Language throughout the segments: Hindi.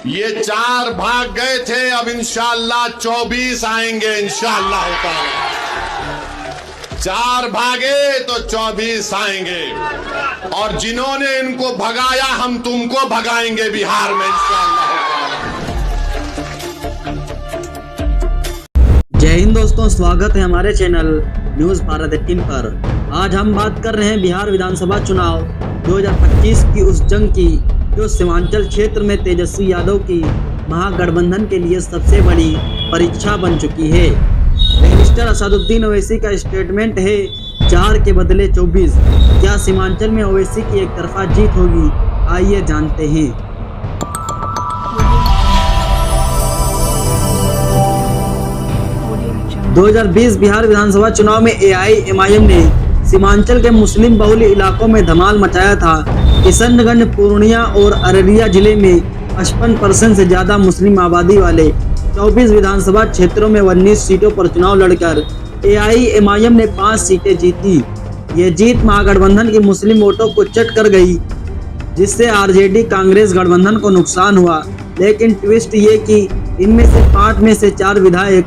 ये 4 भाग गए थे, अब इंशाअल्लाह 24 आएंगे इंशाअल्लाह ताला। 4 भागे तो 24 आएंगे, और जिन्होंने इनको भगाया हम तुमको भगाएंगे बिहार में इंशाअल्लाह। जय हिंद दोस्तों, स्वागत है हमारे चैनल न्यूज भारत 18 पर। आज हम बात कर रहे हैं बिहार विधानसभा चुनाव 2025 की उस जंग की जो सीमांचल क्षेत्र में तेजस्वी यादव की महागठबंधन के लिए सबसे बड़ी परीक्षा बन चुकी है। मिनिस्टर असदुद्दीन ओवैसी का स्टेटमेंट है 4 के बदले 24। क्या सीमांचल में ओवैसी की एक तरफा जीत होगी? आइए जानते हैं। 2020 बिहार विधानसभा चुनाव में AIMIM ने सीमांचल के मुस्लिम बहुल इलाकों में धमाल मचाया था। किशनगंज, पूर्णिया और अररिया जिले में 55% से ज्यादा मुस्लिम आबादी वाले 24 विधानसभा क्षेत्रों में 19 सीटों पर चुनाव लड़कर AIMIM ने 5 सीटें जीती। ये जीत महागठबंधन के मुस्लिम वोटों को चट कर गई, जिससे RJD कांग्रेस गठबंधन को नुकसान हुआ। लेकिन ट्विस्ट ये कि इनमें से 5 में से 4 विधायक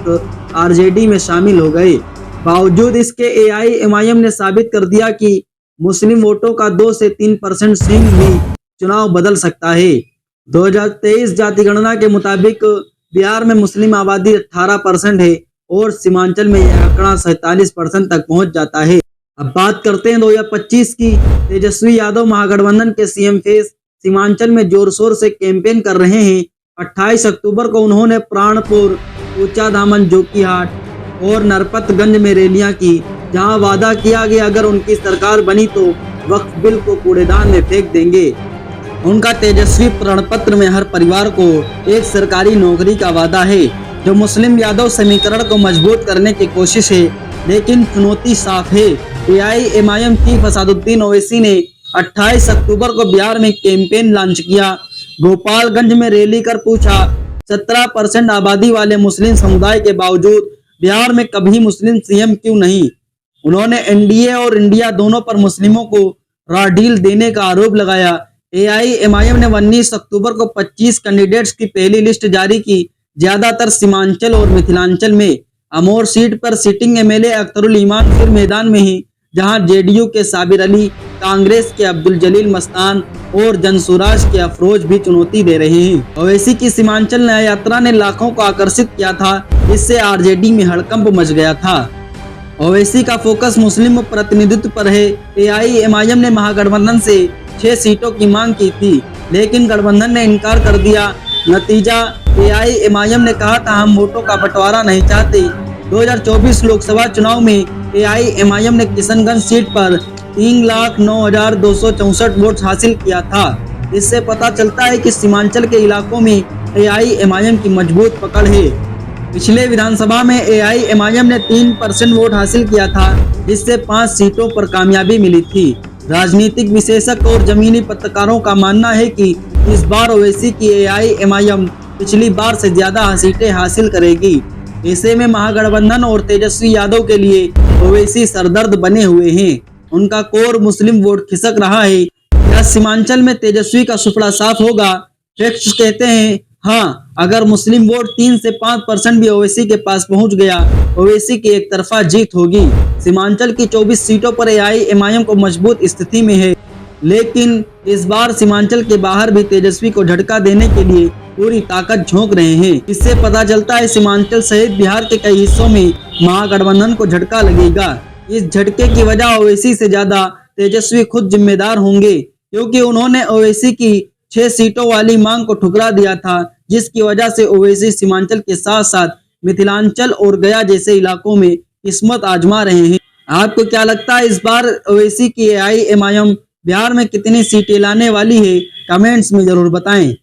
RJD में शामिल हो गए। बावजूद इसके AIMIM ने साबित कर दिया कि मुस्लिम वोटों का 2 से 3% स्विंग भी चुनाव बदल सकता है। 2023 जाति गणना के मुताबिक बिहार में मुस्लिम आबादी 18% है और सीमांचल में यह आंकड़ा 47% तक पहुंच जाता है। अब बात करते हैं 2025 की। तेजस्वी यादव महागठबंधन के CM फेस सीमांचल में जोर शोर से कैंपेन कर रहे हैं। 28 अक्टूबर को उन्होंने प्राणपुर, ऊंचा दामन, जोकीहाट और नरपतगंज में रैलियां की, जहां वादा किया गया अगर उनकी सरकार बनी तो वक्फ बिल को कूड़ेदान में फेंक देंगे। उनका तेजस्वी प्रणपत्र में हर परिवार को एक सरकारी नौकरी का वादा है, जो मुस्लिम यादव समीकरण को मजबूत करने की कोशिश है। लेकिन चुनौती साफ है। AIMIM चीफ असदुद्दीन ओवैसी ने 28 अक्टूबर को बिहार में कैंपेन लॉन्च किया। गोपालगंज में रैली कर पूछा, 17% आबादी वाले मुस्लिम समुदाय के बावजूद बिहार में कभी मुस्लिम CM क्यों नहीं? उन्होंने NDA और इंडिया दोनों पर मुस्लिमों को रॉ डील देने का आरोप लगाया। AIMIM ने 19 अक्टूबर को 25 कैंडिडेट्स की पहली लिस्ट जारी की, ज्यादातर सीमांचल और मिथिलांचल में। अमोर सीट पर सिटिंग MLA अख्तरुल ईमान फिर मैदान में ही, जहां JDU के साबिर अली, कांग्रेस के अब्दुल जलील मस्तान और जनसुराज के अफरोज भी चुनौती दे रहे हैं। ओवैसी की सीमांचल न्याय यात्रा ने लाखों को आकर्षित किया था, जिससे RJD में हड़कंप मच गया था। ओवैसी का फोकस मुस्लिम प्रतिनिधित्व पर है। AIMIM ने महागठबंधन से 6 सीटों की मांग की थी, लेकिन गठबंधन ने इनकार कर दिया। नतीजा, AIMIM ने कहा था हम वोटों का बंटवारा नहीं चाहते। 2024 लोकसभा चुनाव में AIMIM ने किशनगंज सीट पर 3,09,264 वोट हासिल किया था। इससे पता चलता है कि सीमांचल के इलाकों में AIMIM की मजबूत पकड़ है। पिछले विधानसभा में AIMIM ने 3% वोट हासिल किया था, जिससे 5 सीटों पर कामयाबी मिली थी। राजनीतिक विशेषज्ञ और जमीनी पत्रकारों का मानना है कि इस बार ओवैसी की AIMIM पिछली बार से ज्यादा सीटें हासिल करेगी। ऐसे में महागठबंधन और तेजस्वी यादव के लिए ओवैसी सरदर्द बने हुए हैं। उनका कोर मुस्लिम वोट खिसक रहा है। क्या सीमांचल में तेजस्वी का सुपड़ा साफ होगा? फैक्ट्स कहते हैं हाँ, अगर मुस्लिम वोट 3 से 5% भी ओवैसी के पास पहुंच गया, ओवैसी की एक तरफा जीत होगी। सीमांचल की 24 सीटों पर AIMIM को मजबूत स्थिति में है, लेकिन इस बार सीमांचल के बाहर भी तेजस्वी को झटका देने के लिए पूरी ताकत झोंक रहे हैं। इससे पता चलता है सीमांचल सहित बिहार के कई हिस्सों में महागठबंधन को झटका लगेगा। इस झटके की वजह ओवैसी से ज्यादा तेजस्वी खुद जिम्मेदार होंगे, क्योंकि उन्होंने ओवैसी की 6 सीटों वाली मांग को ठुकरा दिया था, जिसकी वजह से ओवैसी सीमांचल के साथ साथ मिथिलांचल और गया जैसे इलाकों में किस्मत आजमा रहे हैं। आपको क्या लगता है इस बार ओवैसी की AIMIM बिहार में कितनी सीटें लाने वाली है? कमेंट्स में जरूर बताएं।